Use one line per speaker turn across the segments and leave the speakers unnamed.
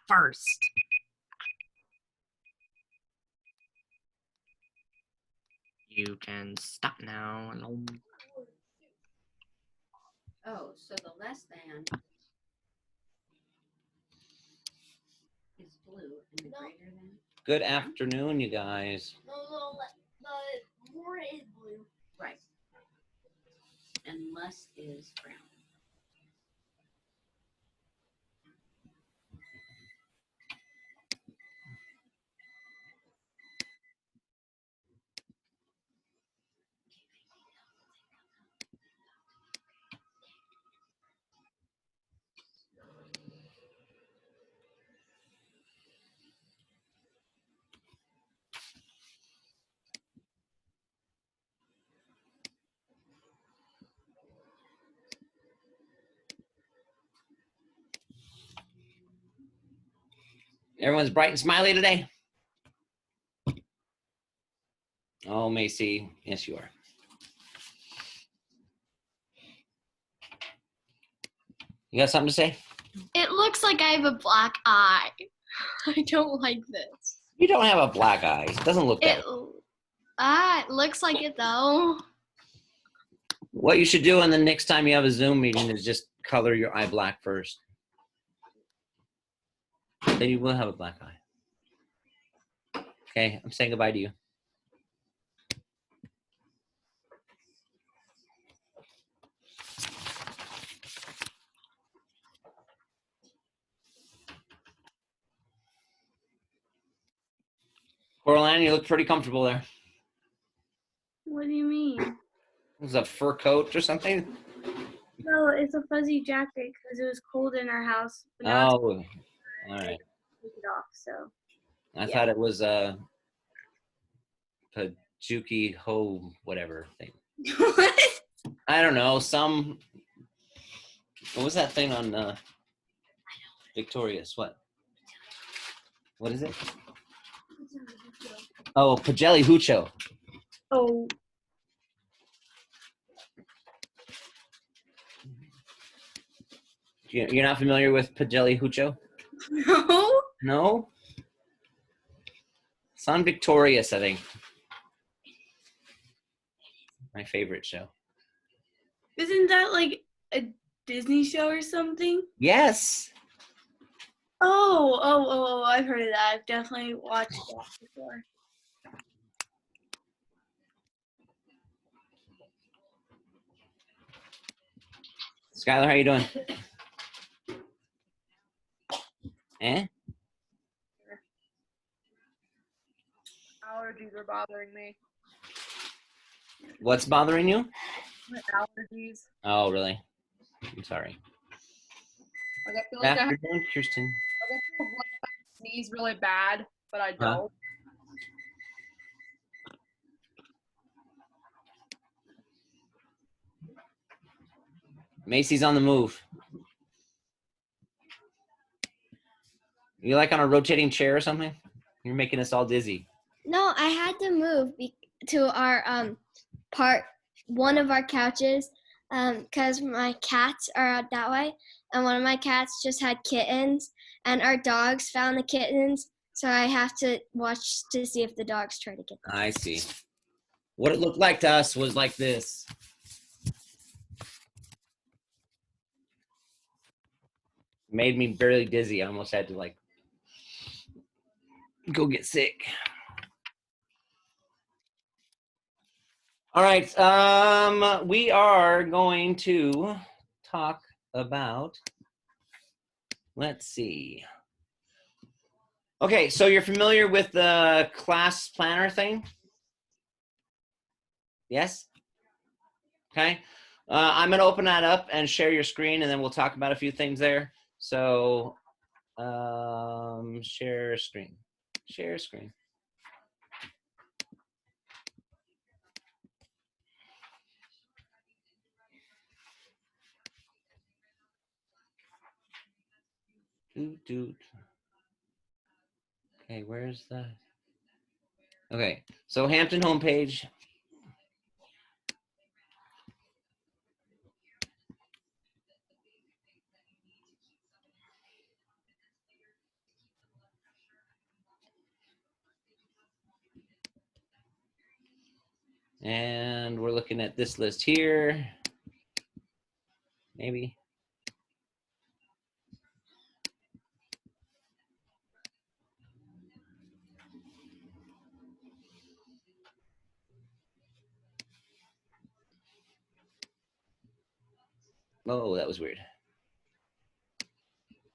first. You can stop now.
Oh, so the less than is blue and the greater than?
Good afternoon, you guys.
No, the more is blue.
Right. And less is brown.
Everyone's bright and smiley today. Oh, Macy. Yes, you are. You got something to say?
It looks like I have a black eye. I don't like this.
You don't have a black eye. It doesn't look that way.
It looks like it though.
What you should do in the next time you have a Zoom meeting is just color your eye black first. Then you will have a black eye. Okay, I'm saying goodbye to you. Coraline, you look pretty comfortable there.
What do you mean?
Is it a fur coat or something?
No, it's a fuzzy jacket because it was cold in our house. But
Oh, all right.
Take it off, so.
I thought it was a Pajuki Ho whatever thing.
What?
I don't know. What was that thing on Victorious? What is it? Oh, Pajelli Hucho.
Oh.
You're not familiar with Pajelli Hucho?
No.
No? It's on Victorious, I think. My favorite show.
Isn't that like a Disney show or something?
Yes.
Oh, I've heard of that. I've definitely watched that before.
Skylar, how you doing? Eh?
Allergies are bothering me.
What's bothering you?
My allergies.
Oh, really? I'm sorry.
Like I feel like
Afternoon, Kirsten.
I sneeze really bad, but I don't.
Macy's on the move. You like on a rotating chair or something? You're making us all dizzy.
No, I had to move to our one of our couches because my cats are out that way, and one of my cats just had kittens, and our dogs found the kittens, so I have to watch to see if the dogs try to get them.
I see. What it looked like to us was like this. Made me barely dizzy. I almost had to like go get sick. All right, we are going to talk about, let's see. Okay, so you're familiar with the class planner thing? Yes? Okay, I'm gonna open that up and share your screen, and then we'll talk about a few things there. So, share screen, share screen. Okay, where's the? Okay, so Hampton homepage. And we're looking at this list here. Maybe. Oh, that was weird.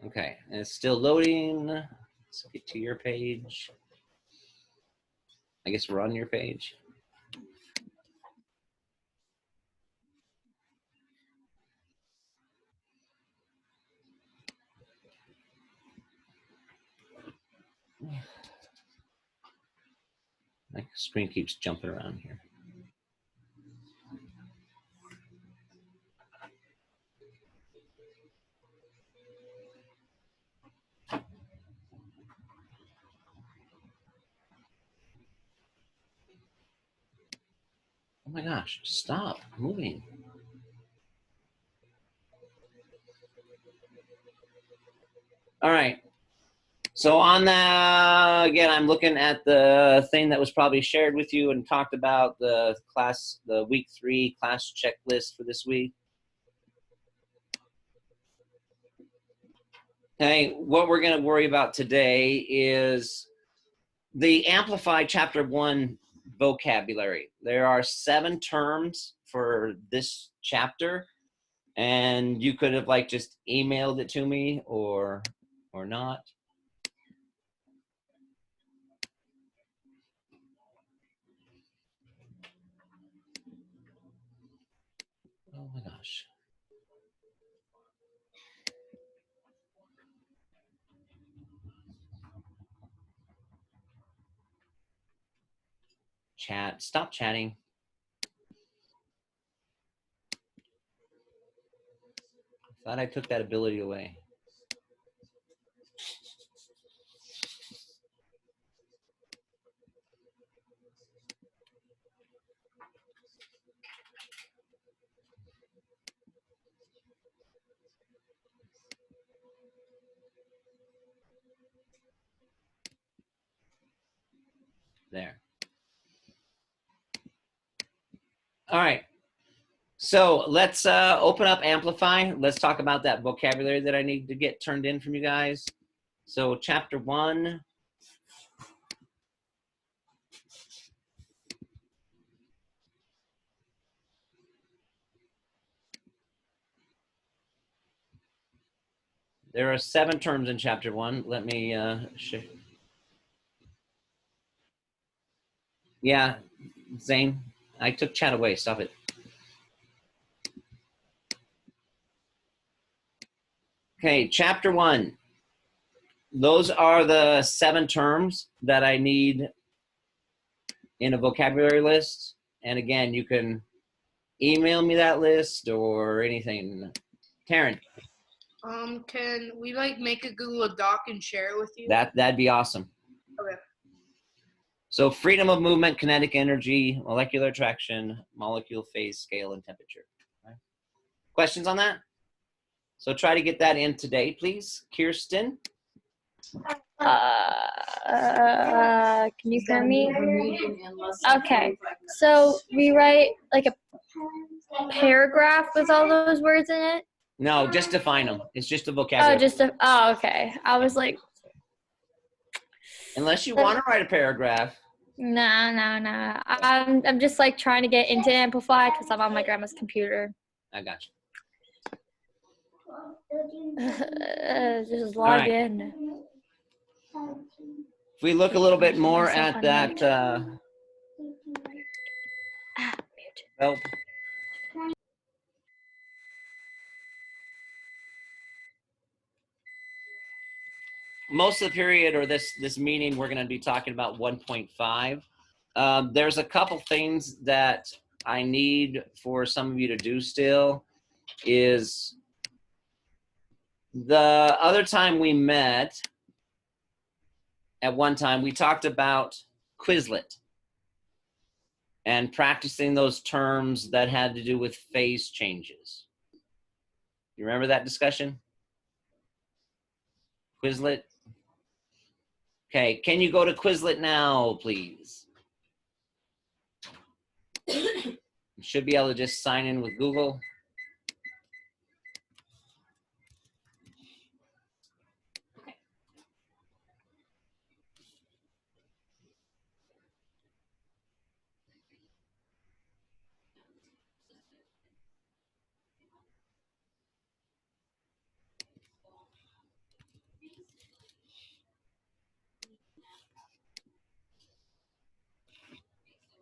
Okay, and it's still loading. Let's get to your page. I guess we're on your page. My screen keeps jumping around here. Oh my gosh, stop moving. All right. So on that, again, I'm looking at the thing that was probably shared with you and talked about the class, the week 3 class checklist for this week. Okay, what we're going to worry about today is the Amplify Chapter 1 vocabulary. There are 7 terms for this chapter, and you could have like just emailed it to me or not. Oh my gosh. Chat, stop chatting. Thought I took that ability away. There. All right. So let's open up Amplify. Let's talk about that vocabulary that I need to get turned in from you guys. So chapter 1. There are 7 terms in chapter 1. Let me show. Yeah, Zane, I took chat away. Stop it. Okay, chapter 1. Those are the 7 terms that I need in a vocabulary list. And again, you can email me that list or anything. Taryn.
Can we like make a Google Doc and share it with you?
That'd be awesome.
Okay.
So freedom of movement, kinetic energy, molecular attraction, molecule phase, scale, and temperature. Right. Questions on that? So try to get that in today, please. Kirsten?
Can you hear me? Okay, so we write like a paragraph with all those words in it?
No, just define them. It's just a
Oh,
vocabulary.
okay. I was like,
Unless you want to write a paragraph.
no. I'm just like trying to get into Amplify because I'm on my grandma's computer.
I got
Just log
right.
in.
If we look a little bit more at that, help. Most of the period or this meeting, we're going to be talking about 1.5. There's a couple things that I need for some of you to do still. Is the other time we met, at one time, we talked about Quizlet and practicing those terms that had to do with phase changes. You remember that discussion? Quizlet? Okay, can you go to Quizlet now, please? You should be able to just sign in with Google.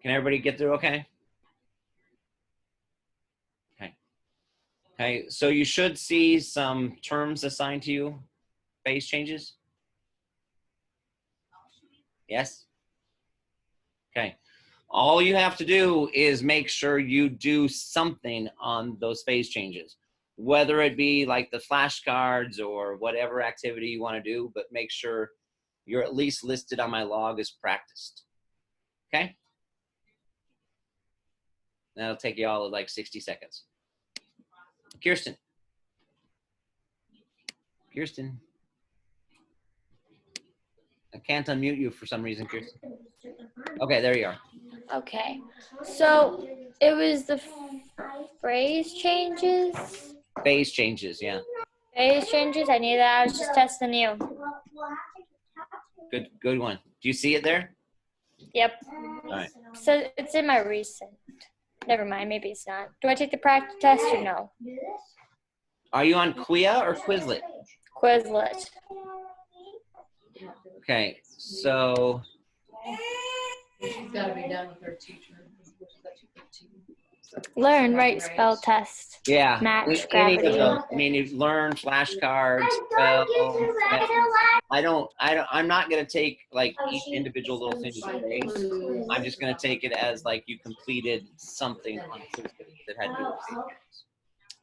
Can everybody get through okay? Okay, so you should see some terms assigned to you, phase changes. Yes? Okay. All you have to do is make sure you do something on those phase changes, whether it be like the flashcards or whatever activity you want to do, but make sure you're at least listed on my log as practiced. Okay? That'll take you all like 60 seconds. Kirsten. Kirsten. I can't unmute you for some reason, Kirsten. Okay, there you are.
Okay. So it was the phrase changes.
Phase changes, yeah.
Phase changes. I knew that. I was just testing you.
Good one. Do you see it there?
Yep.
All right.
So it's in my recent. Never mind. Maybe it's not. Do I take the practice test or no?
Are you on Quia or Quizlet?
Quizlet.
Okay, so
She's got to be done with her teacher.
Learn, write, spell, test.
yeah,
Match,
any of
gravity.
those. I mean, you learn flashcards. I'm not gonna take like each individual little thing you create. I'm just gonna take it as like you completed something on Quizlet that had to do with it.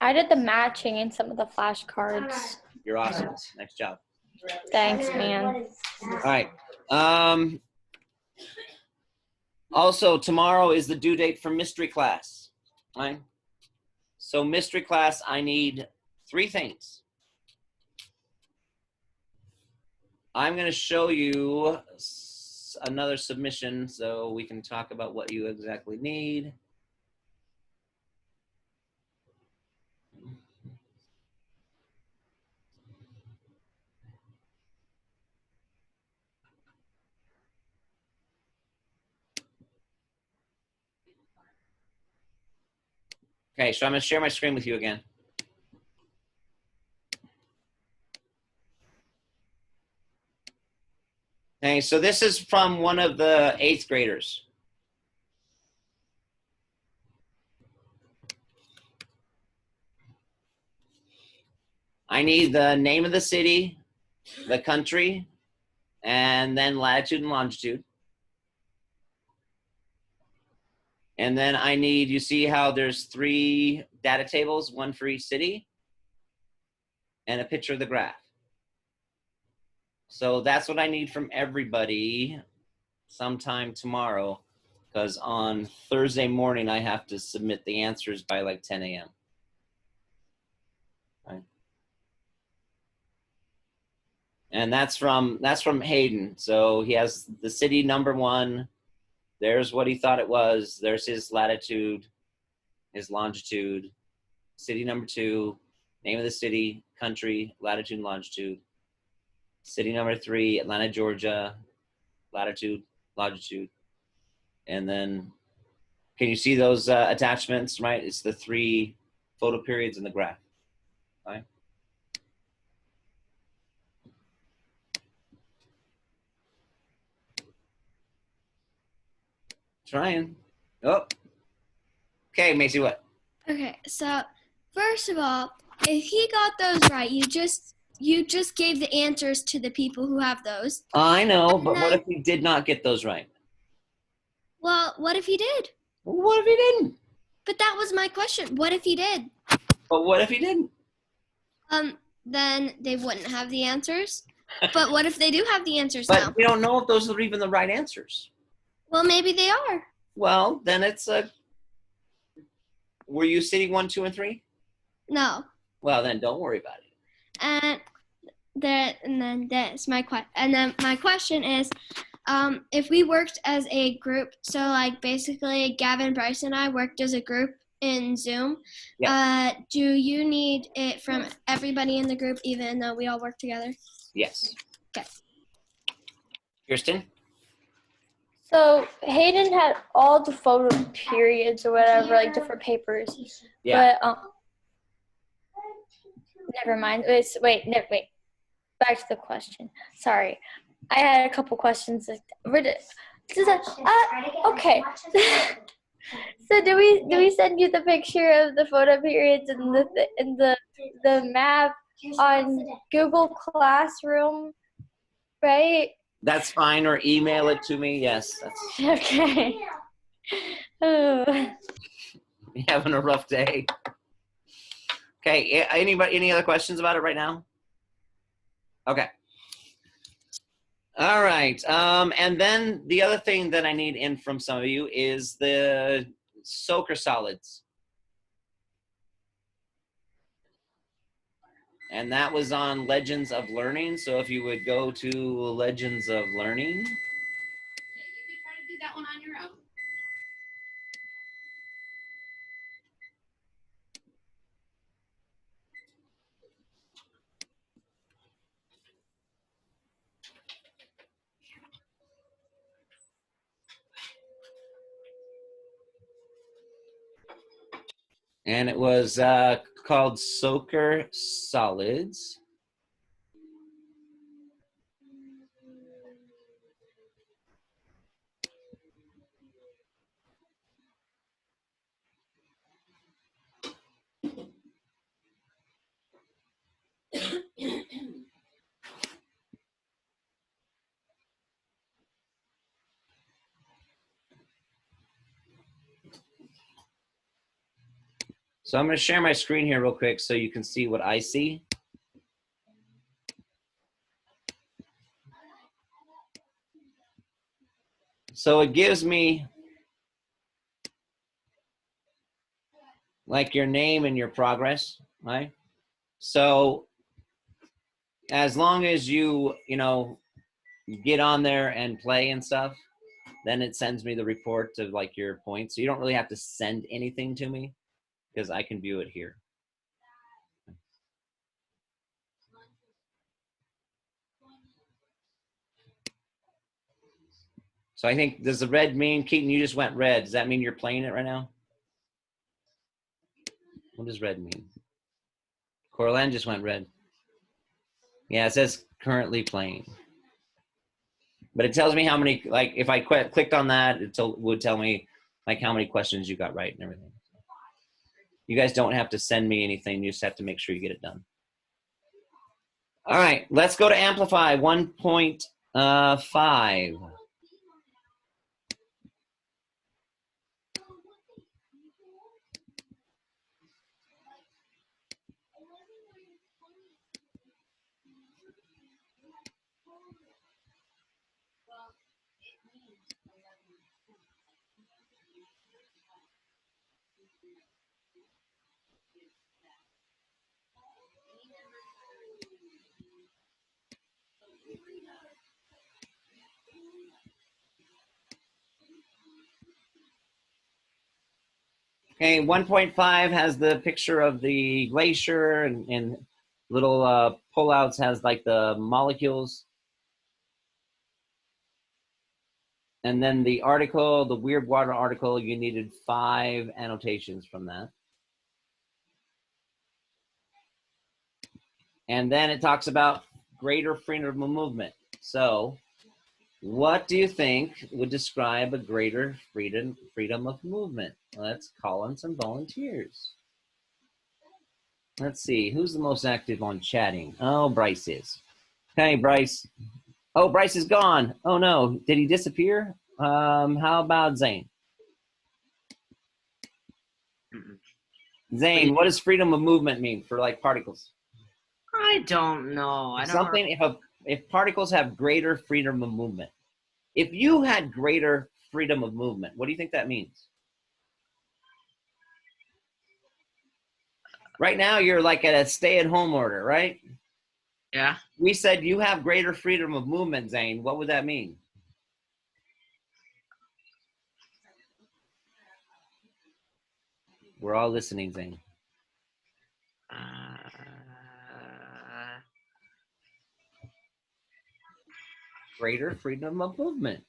I did the matching in some of the flashcards.
You're awesome. Nice job.
Thanks, man.
All right. Also, tomorrow is the due date for mystery class. Right? So mystery class, I need 3 things. I'm going to show you another submission so we can talk about what you exactly need. Okay, so I'm going to share my screen with you again. Okay, so this is from one of the 8th graders. I need the name of the city, the country, and then latitude and longitude. And then I need, you see how there's 3 data tables, 1 for each city, and a picture of the graph. So that's what I need from everybody sometime tomorrow, because on Thursday morning, I have to submit the answers by like 10 a.m. Right. And that's from Hayden. So he has the city number 1. There's what he thought it was. There's his latitude, his longitude, city number 2, name of the city, country, latitude and longitude. City number 3, Atlanta, Georgia, latitude, longitude. And then, can you see those attachments, right? It's the 3 photo periods in the graph, right? Trying. Oh. Okay, Macy, what?
Okay, so first of all, if he got those right, you just gave the answers to the people who have those.
I know, but what if he did not get those right?
Well, what if he did?
What if he didn't?
But that was my question. What if he did?
But what if he didn't?
Then they wouldn't have the answers. But what if they do have the answers
But
now?
we don't know if those are even the right answers.
Well, maybe they are.
Well, then it's a. Were you city 1, 2, and 3?
No.
Well, then don't worry about it.
And then my question is, if we worked as a group, so like basically Gavin, Bryce, and I worked as a group in Zoom. Do you need it from everybody in the group, even though we all work together?
Yes.
Okay.
Kirsten?
So Hayden had all the photo periods or whatever, like different papers.
Yeah.
But never mind. Wait. Back to the question. Sorry, I had a couple questions. Okay. So do we send you the picture of the photo periods and the map on Google Classroom, right?
That's fine, or email it to me. Yes. That's
Okay. Oh.
you having a rough day. Okay. Any other questions about it right now? Okay. All right. And then the other thing that I need in from some of you is the soaker solids. And that was on Legends of Learning. So if you would go to Legends of Learning.
You could try to do that one on your own.
And it was called Soaker Solids. So I'm going to share my screen here real quick so you can see what I see. So it gives me like your name and your progress, right? So as long as you get on there and play and stuff, then it sends me the report of like your points. So you don't really have to send anything to me because I can view it here. So I think, does the red mean, Keaton, you just went red. Does that mean you're playing it right now? What does red mean? Coraline just went red. Yeah, it says currently playing. But it tells me how many, like if I clicked on that, it would tell me like how many questions you got right and everything. You guys don't have to send me anything. You just have to make sure you get it done. All right, let's go to Amplify 1.5. Okay, 1.5 has the picture of the glacier and little pullouts has like the molecules. And then the article, the Weird Water article, you needed 5 annotations from that. And then it talks about greater freedom of movement. So what do you think would describe a greater freedom of movement? Let's call on some volunteers. Let's see, who's the most active on chatting? Oh, Bryce is. Hey, Bryce. Oh, Bryce is gone. Oh no, did he disappear? How about Zane? Zane, what does freedom of movement mean for like particles?
I don't know. I don't know.
If particles have greater freedom of movement, if you had greater freedom of movement, what do you think that means? Right now, you're like at a stay-at-home order, right?
Yeah.
We said you have greater freedom of movement, Zane. What would that mean? We're all listening, Zane. Greater freedom of movement.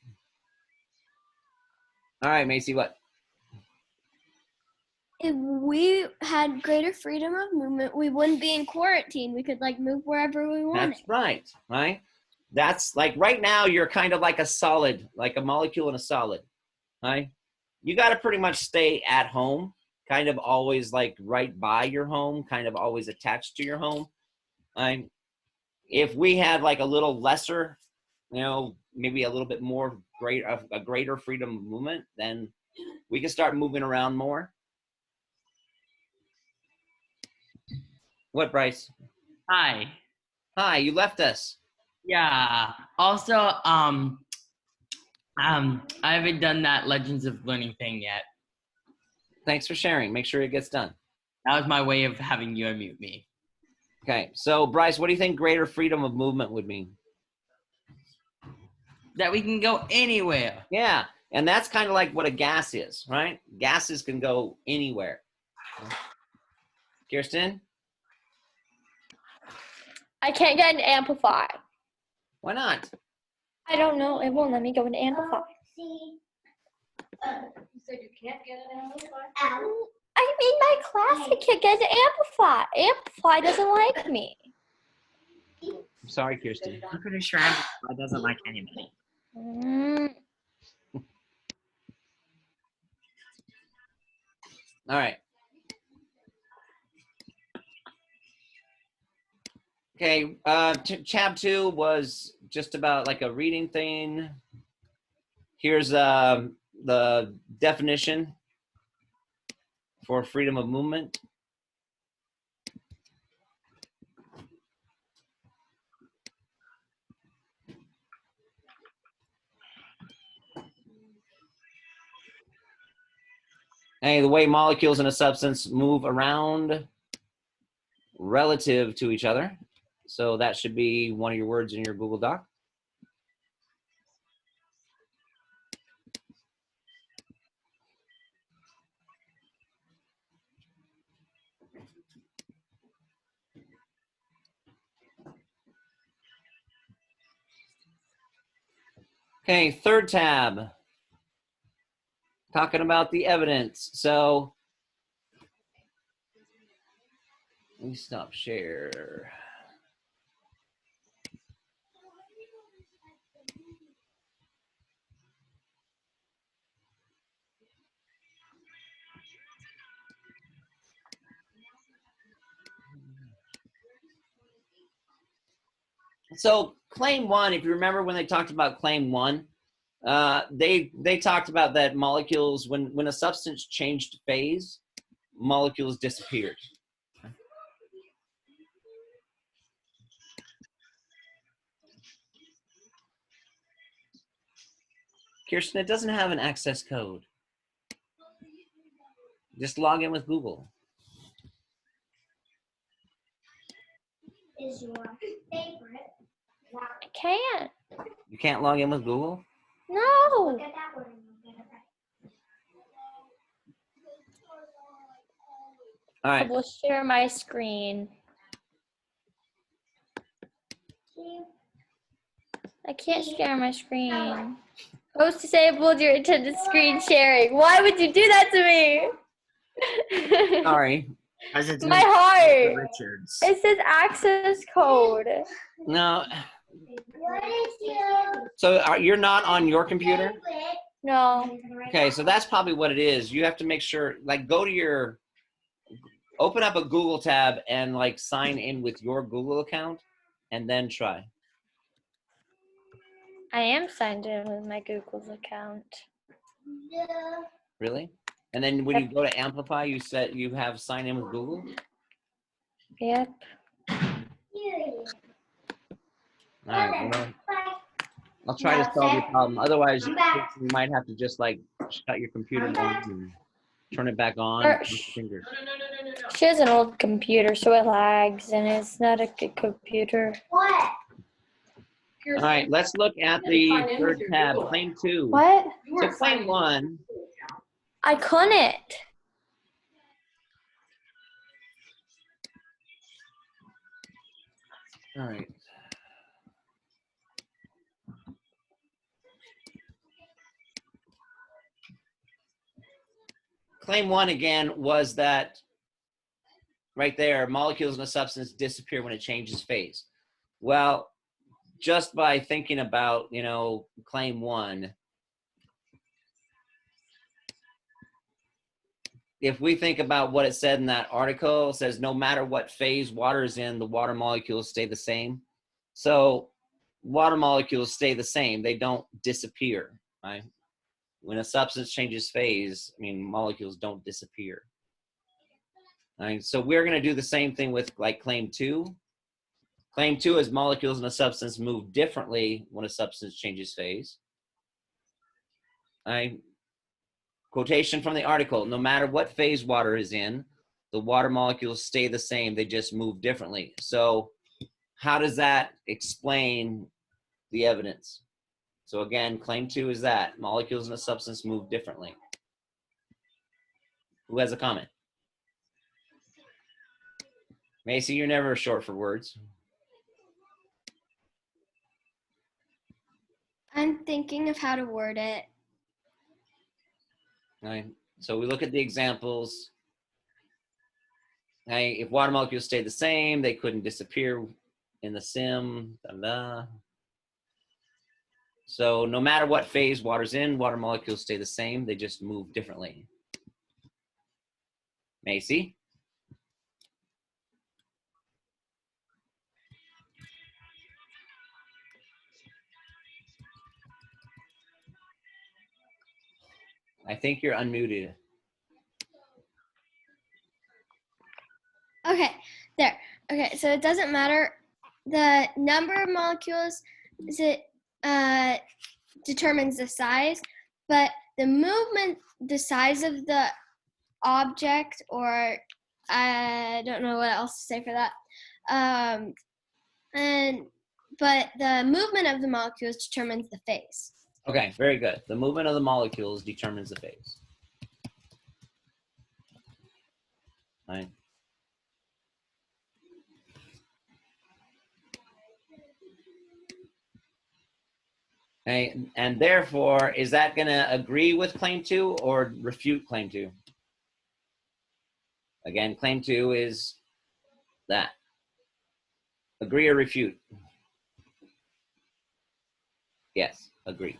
All right, Macy, what?
If we had greater freedom of movement, we wouldn't be in quarantine. We could like move wherever we wanted.
That's right, right? That's like right now you're kind of like a solid, like a molecule in a solid, right? You got to pretty much stay at home, kind of always like right by your home, kind of always attached to your home. If we had like a little lesser, you know, maybe a little bit more a greater freedom of movement, then we can start moving around more. What, Bryce?
Hi.
Hi, you left us.
Yeah. Also, I haven't done that Legends of Learning thing yet.
Thanks for sharing. Make sure it gets done.
That was my way of having you unmute me.
Okay, so Bryce, what do you think greater freedom of movement would mean?
That we can go anywhere.
Yeah, and that's kind of like what a gas is, right? Gases can go anywhere. Kirsten?
I can't get an amplify.
Why not?
I don't know. It won't let me go into amplify.
You said you can't get it out.
I mean, my class, I can't get an amplify. Amplify doesn't like me.
I'm sorry, Kirsten.
I'm pretty sure Amplify doesn't like anybody.
All right. Okay, tab 2 was just about like a reading thing. Here's the definition for freedom of movement. Hey, the way molecules in a substance move around relative to each other. So that should be one of your words in your Google Doc. Okay, third tab. Talking about the evidence. So let me stop share. So claim 1, if you remember when they talked about claim 1, they talked about that molecules, when a substance changed phase, molecules disappeared. Kirsten, it doesn't have an access code. Just log in with Google.
Is your favorite?
I can't.
You can't log in with Google?
No.
Look at that one and you'll get it right.
All
I
right.
will share my screen. I can't share my screen. Post disabled your intended screen sharing. Why would you do that to me?
Sorry.
Because it's
My heart.
Richards.
It says access code.
No.
What is you?
So you're not on your computer?
No.
Okay, so that's probably what it is. You have to make sure, like, open up a Google tab and like sign in with your Google account and then try.
I am signed in with my Google's account.
Really? And then when you go to Amplify, you said you have sign in with Google?
Yep.
All right, well, I'll try to solve your problem. Otherwise, you might have to just like shut your computer down and turn it back on.
Or-
With your fingers.
She has an old computer, so it lags, and it's not a good computer.
What?
All right, let's look at the third tab, claim 2.
What?
So claim 1,
I couldn't.
All right. Claim 1 again was that right there, molecules in a substance disappear when it changes phase. Well, just by thinking about, claim 1, if we think about what it said in that article, it says no matter what phase water is in, the water molecules stay the same. So water molecules stay the same. They don't disappear, right? When a substance changes phase, molecules don't disappear. Right? So we're going to do the same thing with like claim 2. Claim 2 is molecules in a substance move differently when a substance changes phase. Right? Quotation from the article, no matter what phase water is in, the water molecules stay the same, they just move differently. So how does that explain the evidence? So again, claim 2 is that molecules in a substance move differently. Who has a comment? Macy, you're never short for words.
I'm thinking of how to word it.
Right. So we look at the examples. Hey, if water molecules stayed the same, they couldn't disappear in the sim. So no matter what phase water's in, water molecules stay the same. They just move differently. Macy? I think you're unmuted.
Okay, there. Okay, so it doesn't matter. The number of molecules determines the size, but the movement, the size of the object, or I don't know what else to say for that. But the movement of the molecules determines the phase.
Okay, very good. The movement of the molecules determines the phase. Right. Okay, and therefore, is that going to agree with claim 2 or refute claim 2? Again, claim 2 is that. Agree or refute? Yes, agree.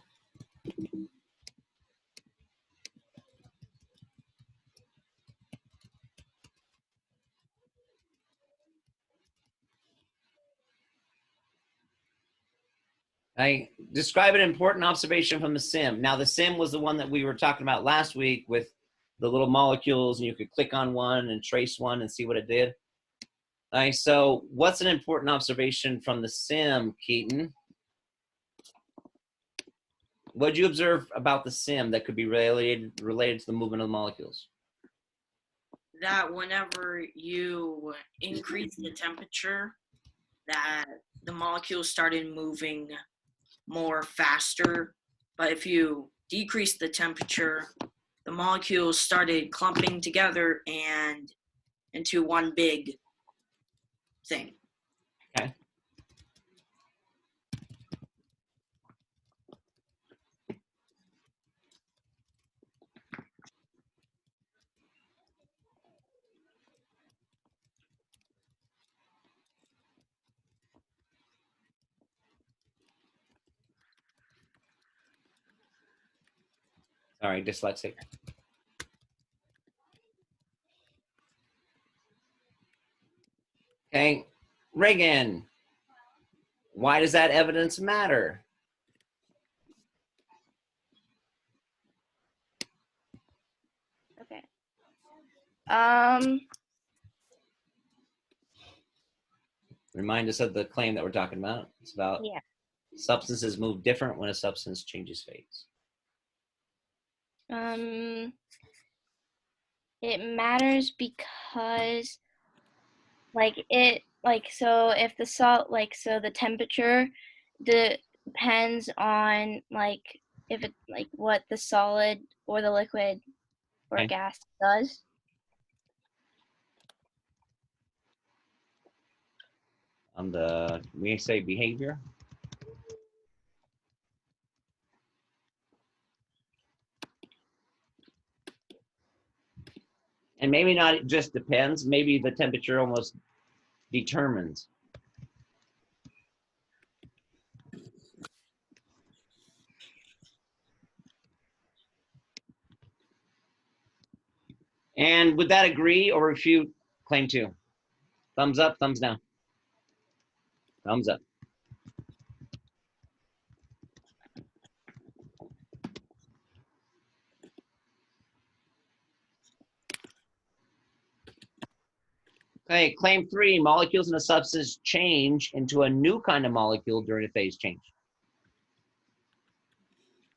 I describe an important observation from the sim. Now, the sim was the one that we were talking about last week with the little molecules, and you could click on one and trace one and see what it did. So what's an important observation from the sim, Keaton? What did you observe about the sim that could be related to the movement of the molecules?
That whenever you increase the temperature, that the molecules started moving more faster. But if you decrease the temperature, the molecules started clumping together and into one big thing.
Okay. Sorry, dyslexic. Okay, Reagan, why does that evidence matter?
Okay.
Remind us of the claim that we're talking about. It's about
Yeah.
substances move different when a substance changes phase.
It matters because so if the salt so the temperature depends on if it what the solid or the liquid or
Okay.
gas does.
on the, we say behavior. And maybe not, it just depends. Maybe the temperature almost determines. And would that agree or refute claim 2? Thumbs up, thumbs down. Thumbs up. Okay, claim 3, molecules in a substance change into a new kind of molecule during a phase change.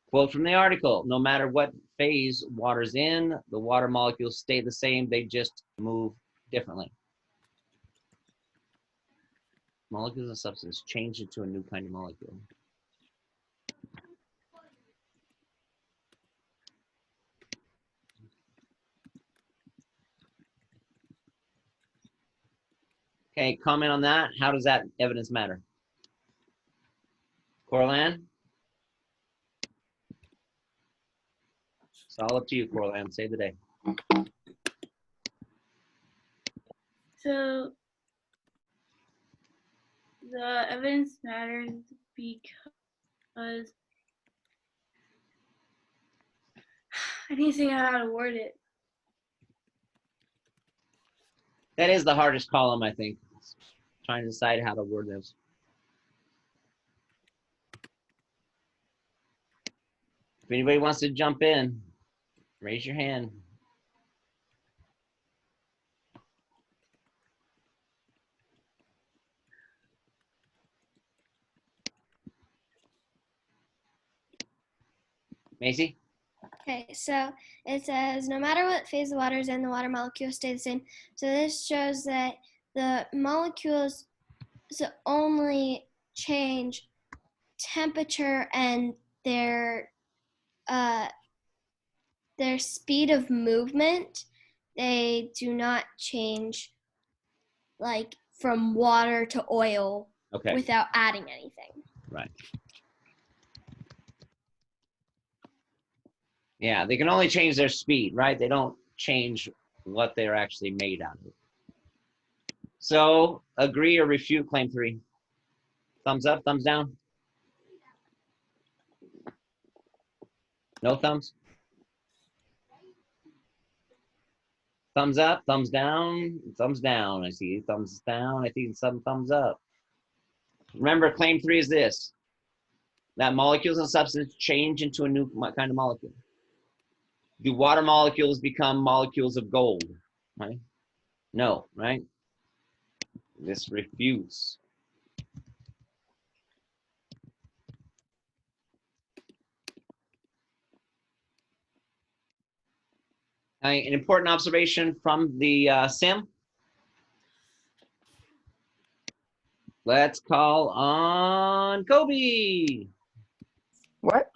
Quote from the article, no matter what phase water's in, the water molecules stay the same, they just move differently. Molecules in a substance change into a new kind of molecule. Okay, comment on that. How does that evidence matter? Corlan? It's all up to you, Corlan. Save the day.
So the evidence matters because I need to think out how to word it.
That is the hardest column, I think. Trying to decide how to word this. If anybody wants to jump in, raise your hand. Macy?
Okay, so it says no matter what phase the water is in, the water molecules stay the same. So this shows that the molecules only change temperature and their speed of movement. They do not change like from water to oil
Okay.
without adding anything.
Right. Yeah, they can only change their speed, right? They don't change what they're actually made out of. So, agree or refute claim 3? Thumbs up, thumbs down? No thumbs? Thumbs up, thumbs down, thumbs down. I see thumbs down, I see some thumbs up. Remember, claim 3 is this. That molecules and substance change into a new kind of molecule. Do water molecules become molecules of gold? Right? No, right? This refutes. An important observation from the sim. Let's call on Kobe.
What?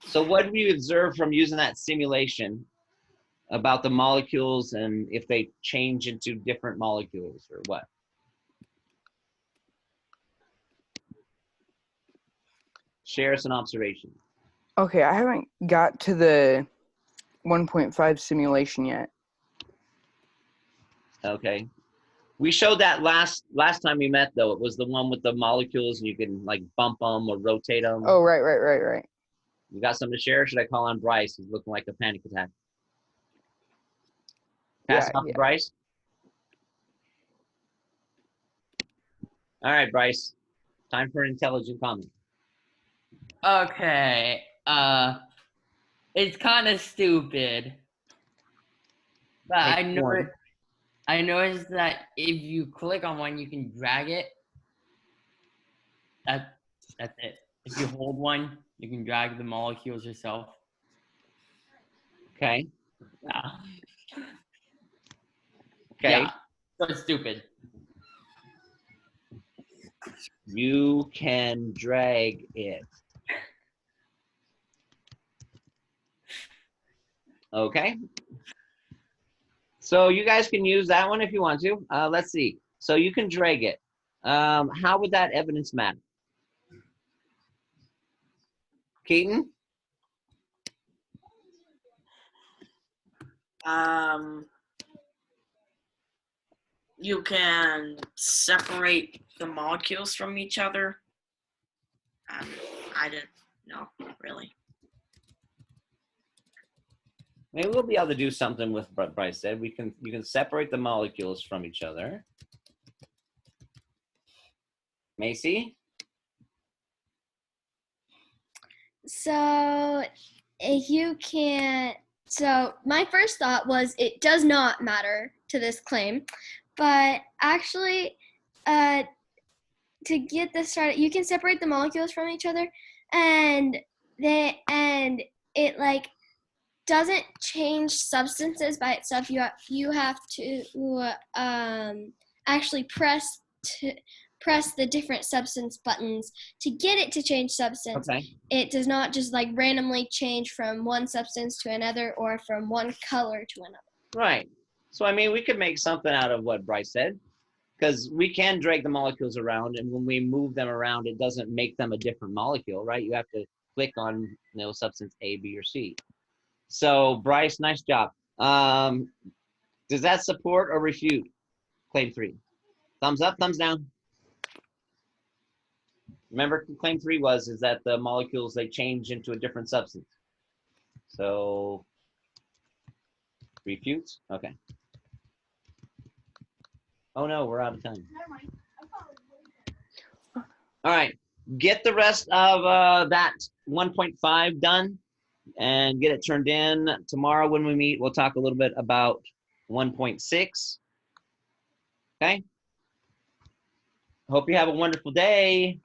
So what have you observed from using that simulation about the molecules and if they change into different molecules or what? Share us an observation.
Okay, I haven't got to the 1.5 simulation yet.
Okay. We showed that last time we met, though. It was the one with the molecules and you can like bump them or rotate them.
Oh, right.
You got something to share? Or should I call on Bryce? He's looking like a panic attack. Pass it off to Bryce. All right, Bryce. Time for an intelligent comment.
Okay. It's kind of stupid, but I noticed that if you click on one, you can drag it. That's it. If you hold one, you can drag the molecules yourself.
Okay.
Yeah.
Okay.
Yeah. So it's stupid.
You can drag it. Okay. So you guys can use that one if you want to. Let's see. So you can drag it. How would that evidence matter? Keaton?
You can separate the molecules from each other. I didn't know, really.
Maybe we'll be able to do something with what Bryce said. You can separate the molecules from each other. Macy?
So if you can't, so my first thought was it does not matter to this claim, but actually, to get this started, you can separate the molecules from each other, and it like doesn't change substances by itself. You have to actually press the different substance buttons to get it to change substance.
Okay.
It does not just like randomly change from one substance to another or from one color to another.
Right. So, I mean, we could make something out of what Bryce said, because we can drag the molecules around, and when we move them around, it doesn't make them a different molecule, right? You have to click on, substance A, B, or C. So, Bryce, nice job. Does that support or refute claim 3? Thumbs up, thumbs down. Remember, claim 3 is that the molecules, they change into a different substance. So, refutes? Okay. Oh no, we're out of time. All right, get the rest of that 1.5 done and get it turned in. Tomorrow when we meet, we'll talk a little bit about 1.6. Okay? Hope you have a wonderful day.